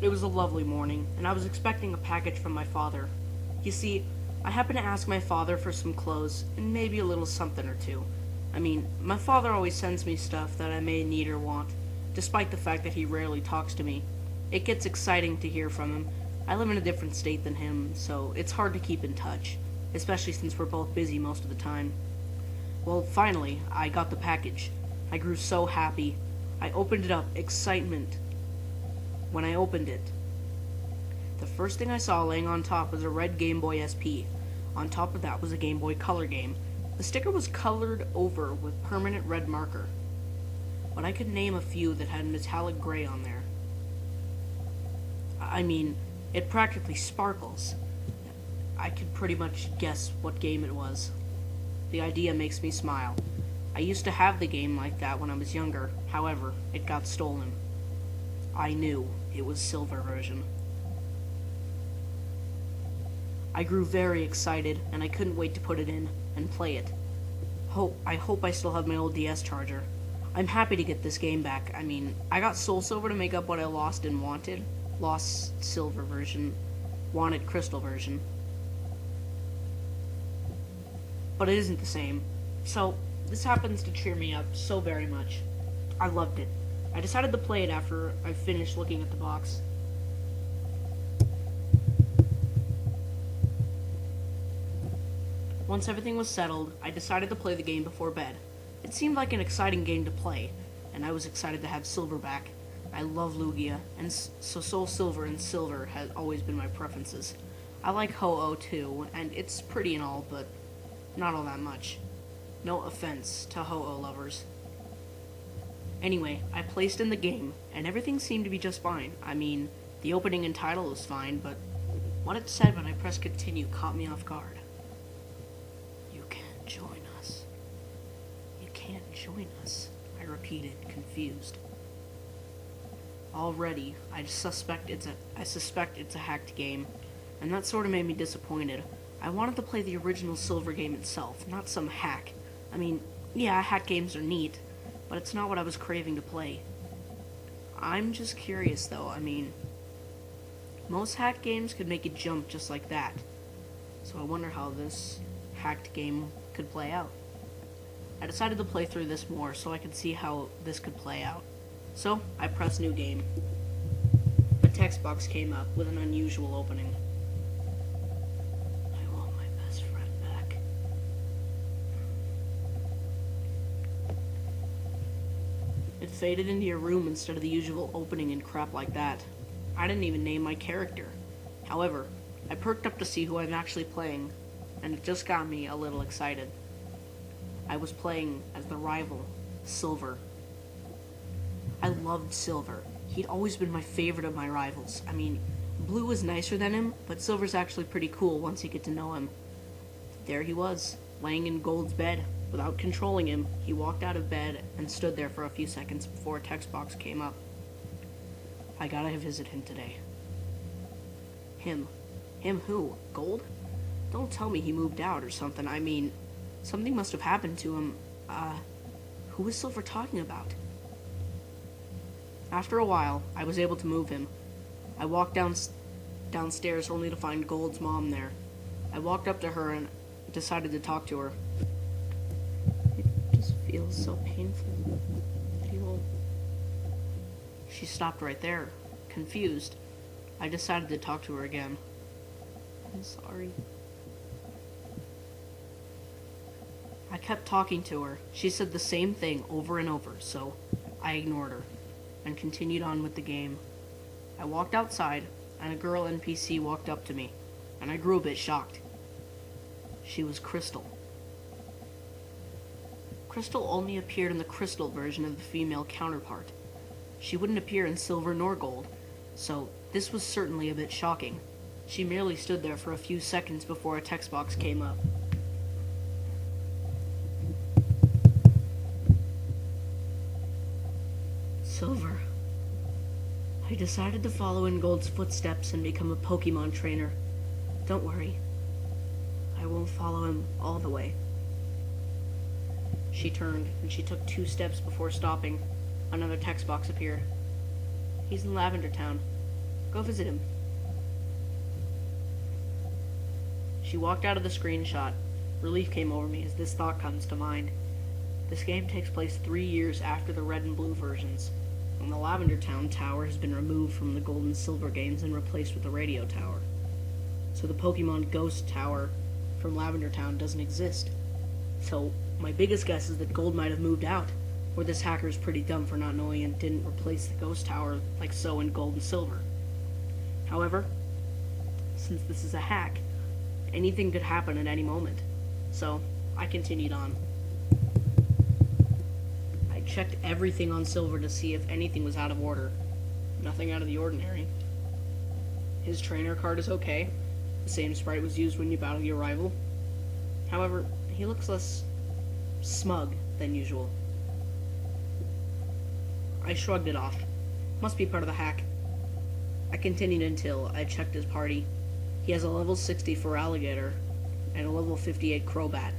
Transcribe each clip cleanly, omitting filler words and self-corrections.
It was a lovely morning, and I was expecting a package from my father. You see, I happened to ask my father for some clothes and maybe a little something or two. My father always sends me stuff that I may need or want, despite the fact that he rarely talks to me. It gets exciting to hear from him. I live in a different state than him, so it's hard to keep in touch, especially since we're both busy most of the time. Well, finally, I got the package. I grew so happy. I opened it up, excitement. When I opened it, the first thing I saw laying on top was a red Game Boy SP. On top of that was a Game Boy Color game. The sticker was colored over with permanent red marker, but I could name a few that had metallic gray on there. I mean, it practically sparkles. I could pretty much guess what game it was. The idea makes me smile. I used to have the game like that when I was younger, however, it got stolen. I knew it was Silver version. I grew very excited, and I couldn't wait to put it in and play it. I hope I still have my old DS charger. I'm happy to get this game back. I got Soul Silver to make up what I lost and wanted. Lost Silver version, wanted Crystal version. But it isn't the same. So, this happens to cheer me up so very much. I loved it. I decided to play it after I finished looking at the box. Once everything was settled, I decided to play the game before bed. It seemed like an exciting game to play, and I was excited to have Silver back. I love Lugia, and so Soul Silver and Silver has always been my preferences. I like Ho-Oh too, and it's pretty and all, but not all that much. No offense to Ho-Oh lovers. Anyway, I placed in the game, and everything seemed to be just fine. The opening and title was fine, but what it said when I pressed continue caught me off guard. You can't join us. You can't join us, I repeated, confused. Already, I suspect it's a hacked game, and that sort of made me disappointed. I wanted to play the original Silver game itself, not some hack. Yeah, hack games are neat, but it's not what I was craving to play. I'm just curious, though. Most hack games could make you jump just like that, so I wonder how this hacked game could play out. I decided to play through this more so I could see how this could play out. So, I pressed new game. A text box came up with an unusual opening. I want my best friend back. It faded into your room instead of the usual opening and crap like that. I didn't even name my character. However, I perked up to see who I'm actually playing, and it just got me a little excited. I was playing as the rival, Silver. I loved Silver. He'd always been my favorite of my rivals. Blue was nicer than him, but Silver's actually pretty cool once you get to know him. There he was, laying in Gold's bed. Without controlling him, he walked out of bed and stood there for a few seconds before a text box came up. I gotta visit him today. Him? Him who? Gold? Don't tell me he moved out or something. Something must have happened to him. Who was Silver talking about? After a while, I was able to move him. I walked downstairs only to find Gold's mom there. I walked up to her and decided to talk to her. It just feels so painful. She stopped right there, confused. I decided to talk to her again. I'm sorry. I kept talking to her. She said the same thing over and over, so I ignored her and continued on with the game. I walked outside, and a girl NPC walked up to me, and I grew a bit shocked. She was Crystal. Crystal only appeared in the Crystal version of the female counterpart. She wouldn't appear in Silver nor Gold, so this was certainly a bit shocking. She merely stood there for a few seconds before a text box came up. Silver. I decided to follow in Gold's footsteps and become a Pokemon trainer. Don't worry. I won't follow him all the way. She turned, and she took 2 steps before stopping. Another text box appeared. He's in Lavender Town. Go visit him. She walked out of the screenshot. Relief came over me as this thought comes to mind. This game takes place 3 years after the red and blue versions, and the Lavender Town Tower has been removed from the gold and silver games and replaced with the radio tower. So the Pokemon Ghost Tower from Lavender Town doesn't exist. So my biggest guess is that Gold might have moved out, or this hacker is pretty dumb for not knowing and didn't replace the Ghost Tower like so in Gold and Silver. However, since this is a hack, anything could happen at any moment. So I continued on. I checked everything on Silver to see if anything was out of order. Nothing out of the ordinary. His trainer card is okay. The same sprite was used when you battle your rival. However, he looks less smug than usual. I shrugged it off. Must be part of the hack. I continued until I checked his party. He has a level 60 Feraligatr and a level 58 Crobat.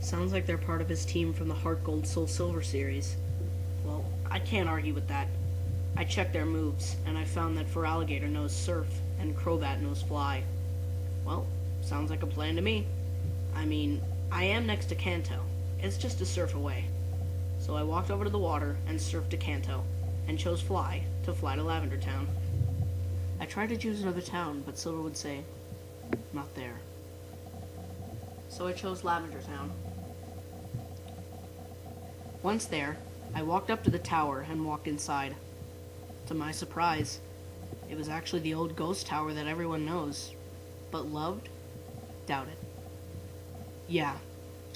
Sounds like they're part of his team from the Heart Gold Soul Silver series. Well, I can't argue with that. I checked their moves, and I found that Feraligatr knows Surf, and Crobat knows Fly. Well, sounds like a plan to me. I mean, I am next to Kanto. It's just a surf away. So I walked over to the water and surfed to Kanto, and chose Fly to fly to Lavender Town. I tried to choose another town, but Silver would say, not there. So I chose Lavender Town. Once there, I walked up to the tower and walked inside. To my surprise, it was actually the old ghost tower that everyone knows, but loved? Doubt it. Yeah,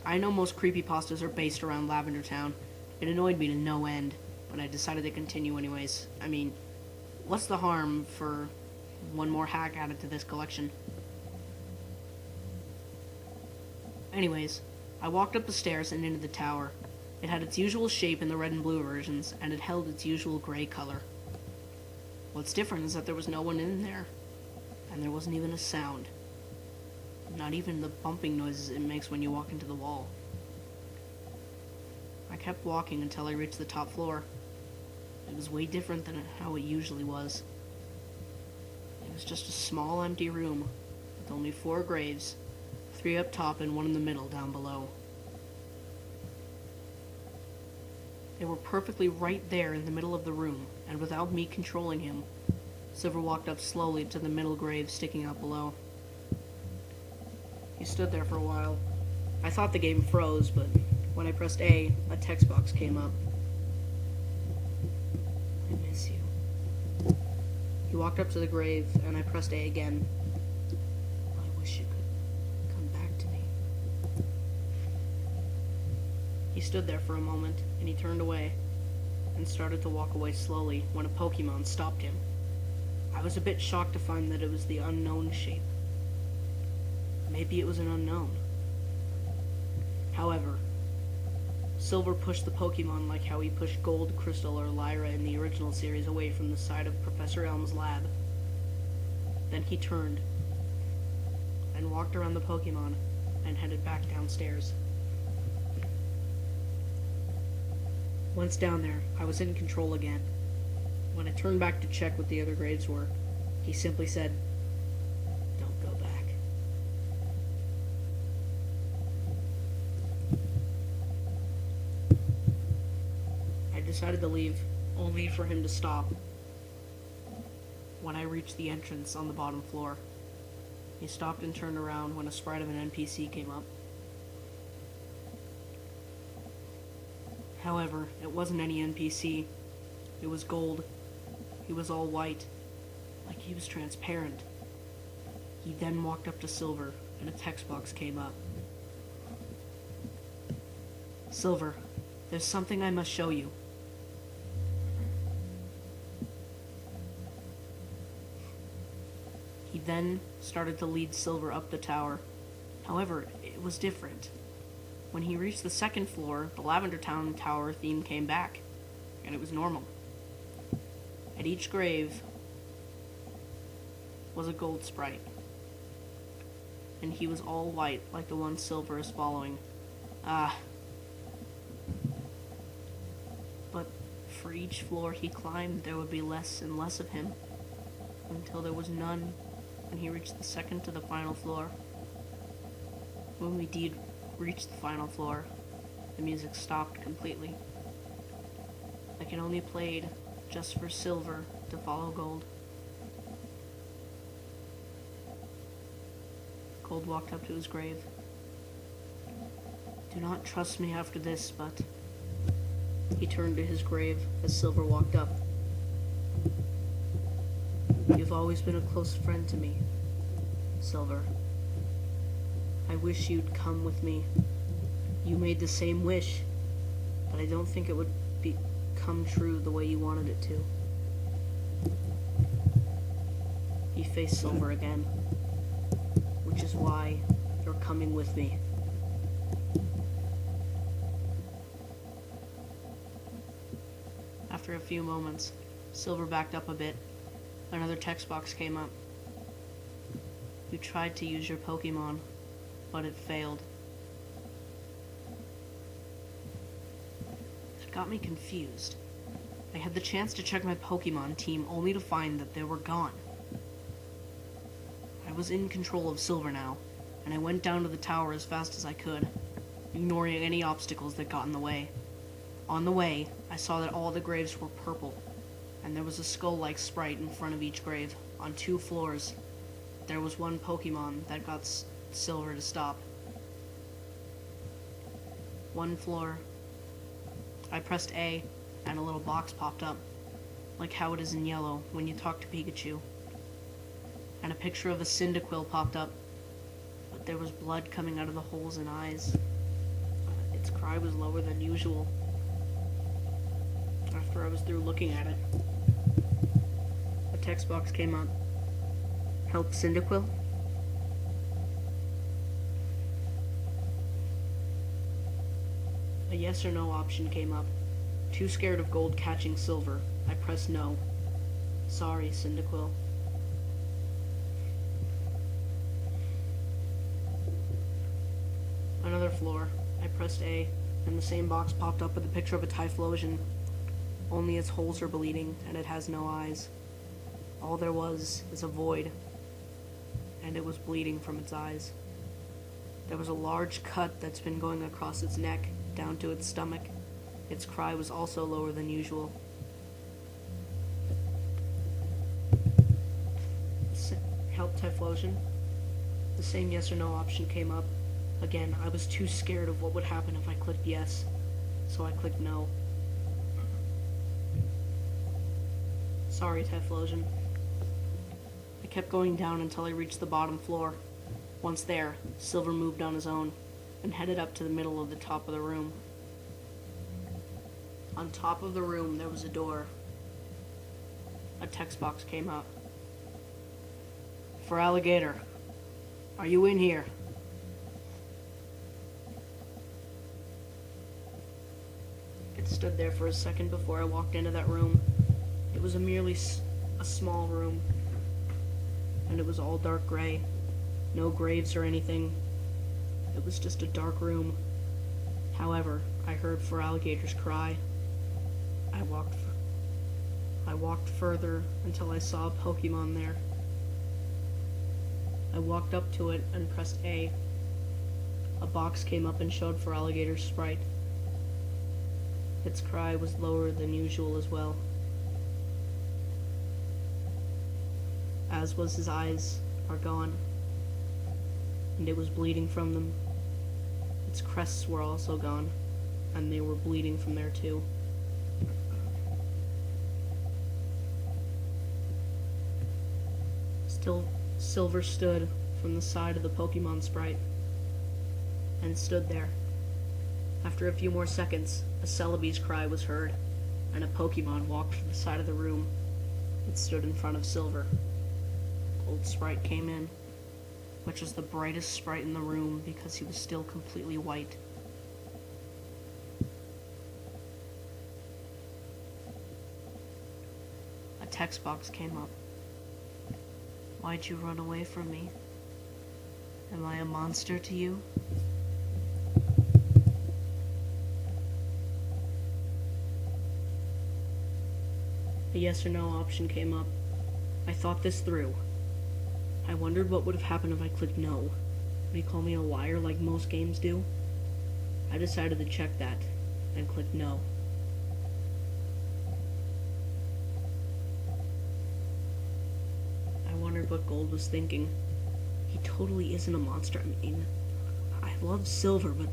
I know most creepypastas are based around Lavender Town. It annoyed me to no end, but I decided to continue anyways. I mean, what's the harm for one more hack added to this collection? Anyways, I walked up the stairs and into the tower. It had its usual shape in the red and blue versions, and it held its usual gray color. What's different is that there was no one in there, and there wasn't even a sound. Not even the bumping noises it makes when you walk into the wall. I kept walking until I reached the top floor. It was way different than how it usually was. It was just a small empty room, with only 4 graves, 3 up top and 1 in the middle down below. They were perfectly right there in the middle of the room, and without me controlling him, Silver walked up slowly to the middle grave sticking out below. He stood there for a while. I thought the game froze, but when I pressed A text box came up. I miss you. He walked up to the grave, and I pressed A again. I wish you could come back to me. He stood there for a moment, and he turned away, and started to walk away slowly when a Pokemon stopped him. I was a bit shocked to find that it was the unknown shape. Maybe it was an unknown. However, Silver pushed the Pokemon like how he pushed Gold, Crystal, or Lyra in the original series away from the side of Professor Elm's lab. Then he turned and walked around the Pokemon and headed back downstairs. Once down there, I was in control again. When I turned back to check what the other graves were, he simply said, "Don't go back." I decided to leave, only for him to stop. When I reached the entrance on the bottom floor, he stopped and turned around when a sprite of an NPC came up. However, it wasn't any NPC. It was Gold. He was all white, like he was transparent. He then walked up to Silver, and a text box came up. "Silver, there's something I must show you." He then started to lead Silver up the tower. However, it was different. When he reached the second floor, the Lavender Town Tower theme came back, and it was normal. At each grave was a gold sprite, and he was all white like the one Silver is following. But for each floor he climbed, there would be less and less of him, until there was none when he reached the second to the final floor. When we did reach the final floor, the music stopped completely. Like it only played just for silver to follow gold. Gold walked up to his grave. Do not trust me after this, but... He turned to his grave as Silver walked up. You've always been a close friend to me, Silver. I wish you'd come with me. You made the same wish, but I don't think it would come true the way you wanted it to. He faced Silver again, which is why you're coming with me. After a few moments, Silver backed up a bit. Another text box came up. You tried to use your Pokemon, but it failed. It got me confused. I had the chance to check my Pokemon team only to find that they were gone. I was in control of Silver now, and I went down to the tower as fast as I could, ignoring any obstacles that got in the way. On the way, I saw that all the graves were purple, and there was a skull-like sprite in front of each grave, on 2 floors. There was one Pokemon that got Silver to stop. One floor. I pressed A, and a little box popped up, like how it is in yellow when you talk to Pikachu. And a picture of a Cyndaquil popped up, but there was blood coming out of the holes in eyes. Its cry was lower than usual. After I was through looking at it, a text box came up. Help Cyndaquil? A yes or no option came up. Too scared of Gold catching Silver, I pressed no. Sorry, Cyndaquil. Another floor. I pressed A, and the same box popped up with a picture of a Typhlosion. Only its holes are bleeding, and it has no eyes. All there was is a void, and it was bleeding from its eyes. There was a large cut that's been going across its neck, down to its stomach. Its cry was also lower than usual. Help Typhlosion? The same yes or no option came up. Again, I was too scared of what would happen if I clicked yes, so I clicked no. Sorry, Typhlosion. I kept going down until I reached the bottom floor. Once there, Silver moved on his own and headed up to the middle of the top of the room. On top of the room, there was a door. A text box came up. Feraligatr, are you in here? It stood there for a second before I walked into that room. It was merely a small room, and it was all dark gray. No graves or anything. It was just a dark room. However, I heard Feraligatr's cry. I walked further until I saw a Pokemon there. I walked up to it and pressed A. A box came up and showed Feraligatr's sprite. Its cry was lower than usual as well, as was his eyes are gone, and it was bleeding from them. Its crests were also gone, and they were bleeding from there too. Still, Silver stood from the side of the Pokemon sprite, and stood there. After a few more seconds, a Celebi's cry was heard, and a Pokemon walked from the side of the room. It stood in front of Silver. Gold Sprite came in, which was the brightest sprite in the room because he was still completely white. A text box came up. Why'd you run away from me? Am I a monster to you? A yes or no option came up. I thought this through. I wondered what would have happened if I clicked no. Would he call me a liar like most games do? I decided to check that, and clicked no. I wondered what Gold was thinking. He totally isn't a monster. I mean, I love Silver, but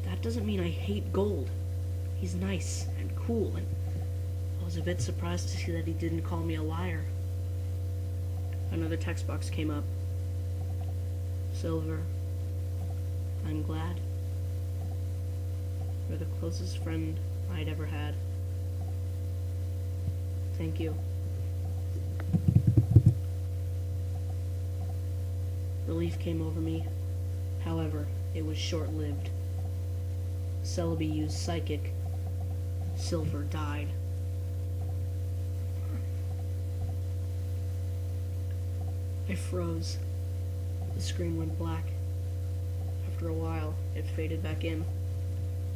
that doesn't mean I hate Gold. He's nice and cool, and I was a bit surprised to see that he didn't call me a liar. Another text box came up. Silver, I'm glad. You're the closest friend I'd ever had. Thank you. Relief came over me. However, it was short-lived. Celebi used Psychic. Silver died. I froze. The screen went black. After a while, it faded back in,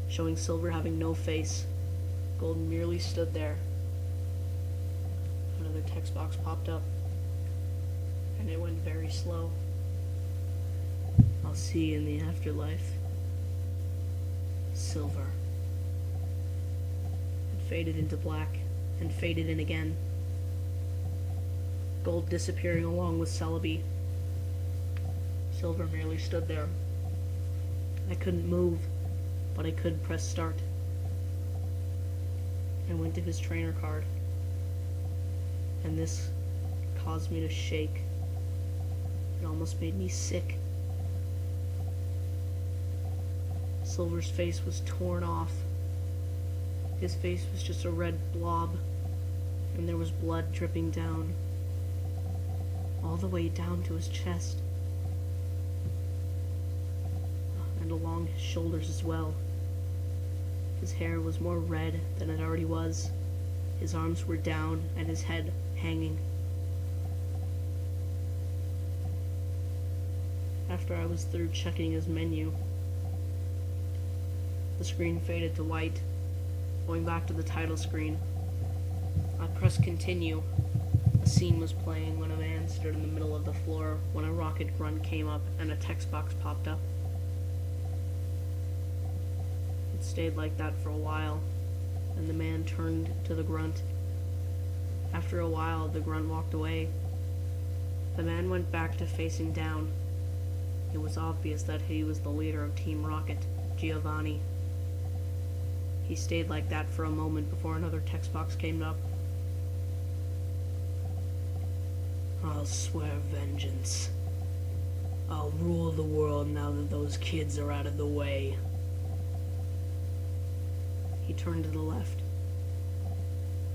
showing Silver having no face. Gold merely stood there. Another text box popped up, and it went very slow. I'll see you in the afterlife. Silver. It faded into black, and faded in again. Gold disappearing along with Celebi. Silver merely stood there. I couldn't move, but I could press start. I went to his trainer card, and this caused me to shake. It almost made me sick. Silver's face was torn off. His face was just a red blob, and there was blood dripping down, all the way down to his chest, and along his shoulders as well. His hair was more red than it already was. His arms were down, and his head hanging. After I was through checking his menu, the screen faded to white, going back to the title screen. I pressed continue. A scene was playing when a man stood in the middle of the floor when a rocket grunt came up and a text box popped up. It stayed like that for a while, and the man turned to the grunt. After a while, the grunt walked away. The man went back to facing down. It was obvious that he was the leader of Team Rocket, Giovanni. He stayed like that for a moment before another text box came up. I'll swear vengeance. I'll rule the world now that those kids are out of the way. He turned to the left.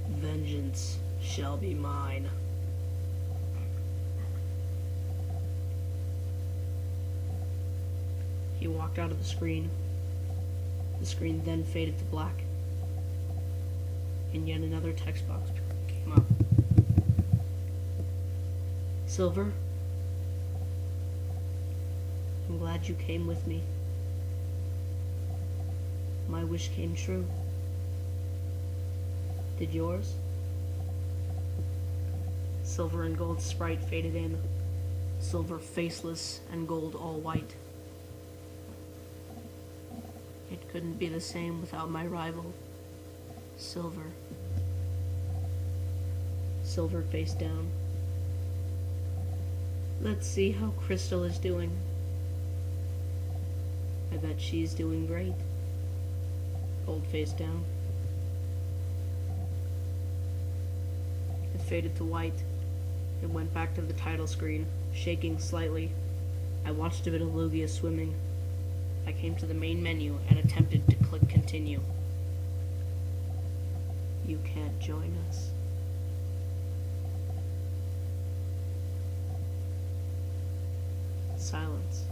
Vengeance shall be mine. He walked out of the screen. The screen then faded to black, and yet another text box came up. Silver, I'm glad you came with me. My wish came true. Did yours? Silver and Gold sprite faded in. Silver faceless and Gold all white. It couldn't be the same without my rival, Silver. Silver face down. Let's see how Crystal is doing. I bet she's doing great. Gold face down. It faded to white. It went back to the title screen, shaking slightly. I watched a bit of Lugia swimming. I came to the main menu and attempted to click continue. You can't join us. Silence.